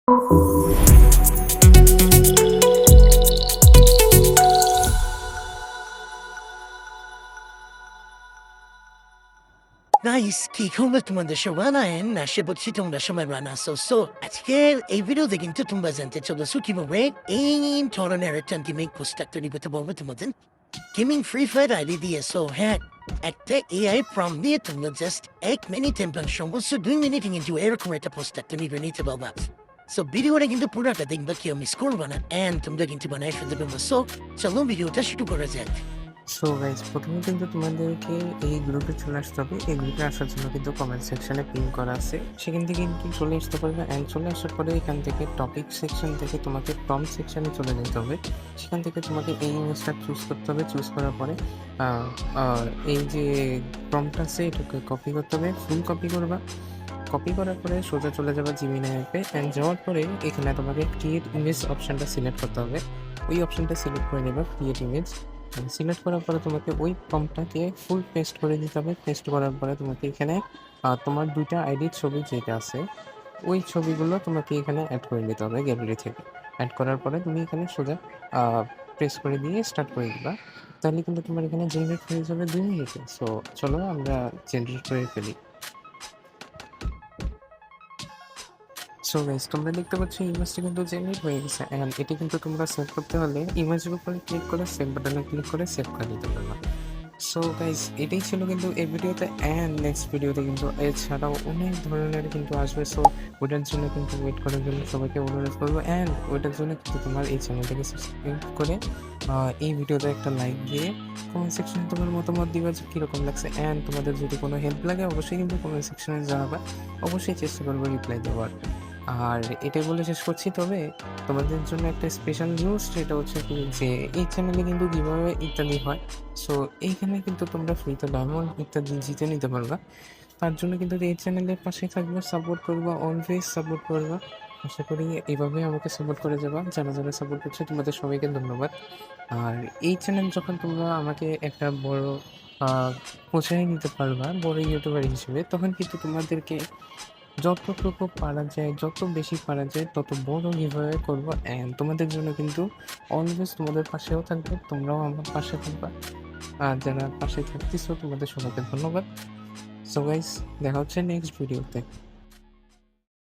Guys কি খবর তোমাদের সবার আশা করছি তোমরা সবাই ভালো আছো। সো আজকের এই ভিডিওতে কিন্তু তোমরা জানতে চলেছো কিভাবে এই ধরনের একটা গেমিং পোস্টার তৈরি করতে পারবে তোমাদের গেমিং ফ্রি ফায়ার আইডি দিয়ে। সো হ্যাঁ, একটা এআই ফর্ম দিয়ে তোমরা জাস্ট 1 মিনিট সমস্ত 2 মিনিট কিন্তু এরকম একটা পোস্টার তৈরি করে নিতে পারবা। সো ভিডিওটা কিন্তু পুরোটা দেখবা, কেউ মিস করবে না, অ্যান্ড তোমরা কিন্তু বানাই ফেলতে পারবো। সো চলো ভিডিওটা শুরু করা যাক। সো গাইজ, প্রথমে কিন্তু তোমাদেরকে এই গ্রুপে চলে আসতে হবে। এই গ্রুপে আসার জন্য কিন্তু কমেন্ট সেকশনে পিন করা আছে, সেখান থেকে কিন্তু চলে আসতে পারবে। অ্যান্ড চলে আসার পরে এখান থেকে টপিক সেকশন থেকে তোমাকে প্রম্পট সেকশনে চলে যেতে হবে। সেখান থেকে তোমাকে এই ইমেজটা চুজ করতে হবে। চুজ করার পরে এই যে প্রম্পট আছে এটাকে কপি করতে হবে, ফুল কপি করবা। কপি করার পরে সোজা চলে যাবে জিমিনি অ্যাপে। অ্যান্ড যাওয়ার পরে এখানে তোমাকে ক্রিয়েট ইমেজ অপশানটা সিলেক্ট করতে হবে। ওই অপশানটা সিলেক্ট করে নেবে, ক্রিয়েট ইমেজ। সিলেক্ট করার পরে তোমাকে ওই প্রম্পটটাকে ফুল পেস্ট করে দিতে হবে। পেস্ট করার পরে তোমাকে এখানে তোমার 2টা আইডির ছবি যেটা আছে ওই ছবিগুলো তোমাকে এখানে অ্যাড করে নিতে হবে গ্যালারি থেকে। অ্যাড করার পরে তুমি এখানে সোজা প্রেস করে দিয়ে স্টার্ট করে দিবা। তাহলে কিন্তু তোমার এখানে জেনারেট হয়ে যাবে 2 মিনিটে। সো চলো আমরা জেনারেট করে ফেলি। সো গাইস, তোমরা দেখতে পাচ্ছ ইমেজটা কিন্তু জেনারেট হয়ে গেছে। অ্যান্ড এটি কিন্তু তোমরা সেভ করতে হলে ইমেজের উপরে ক্লিক করে সেভ বাটনে ক্লিক করে সেভ করে দিতে পারবে। সো গাইস, এটাই ছিল কিন্তু এই ভিডিওতে। অ্যান্ড নেক্সট ভিডিওতে কিন্তু এছাড়াও অনেক ধরনের কিন্তু আসবে। সো ওইটার জন্য কিন্তু ওয়েট করার জন্য সবাইকে অনুরোধ করবো। অ্যান্ড ওইটার জন্য কিন্তু তোমার এই চ্যানেলটাকে সাবস্ক্রাইব করে এই ভিডিওতে একটা লাইক দিয়ে কমেন্ট সেকশনে তোমার মতামত দিবা যে কীরকম লাগছে। অ্যান্ড তোমাদের যদি কোনো হেল্প লাগে অবশ্যই কিন্তু কমেন্ট সেকশনে জানাবা। অবশ্যই চেষ্টা করবো রিপ্লাই দেওয়ার। আর এটাই বলে শেষ করছি। তবে তোমাদের জন্য একটা স্পেশাল নিউজ, সেটা হচ্ছে কি যে এই চ্যানেলে কিন্তু গিভঅ্যাওয়ে ইত্যাদি হয়। সো এইখানে কিন্তু তোমরা ফ্রিতে ডায়মন্ড ইত্যাদি জিতে নিতে পারবা। তার জন্য কিন্তু এই চ্যানেলের পাশে থাকবে, সাপোর্ট করবা, অলওয়েজ সাপোর্ট করবা। আশা করি এইভাবে আমাকে সাপোর্ট করে যাবা। যারা যারা সাপোর্ট করছে তোমাদের সবাইকে ধন্যবাদ। আর এই চ্যানেল যখন তোমরা আমাকে একটা বড় পৌঁছায় নিতে পারবা বড় ইউটিউবার হিসেবে, তখন কিন্তু তোমাদেরকে যতটুকু পারা যায়, যত বেশি পারা যায় তত বড় গিভঅ্যাওয়ে করবো। অ্যান্ড তোমাদের জন্য কিন্তু অলওয়েজ তোমাদের পাশেও থাকবে, তোমরাও আমার পাশে থাকবা। আর যারা পাশে থাকতেছো তোমাদের সবাইকে ধন্যবাদ। সো গাইস, দেখা হচ্ছে নেক্সট ভিডিওতে।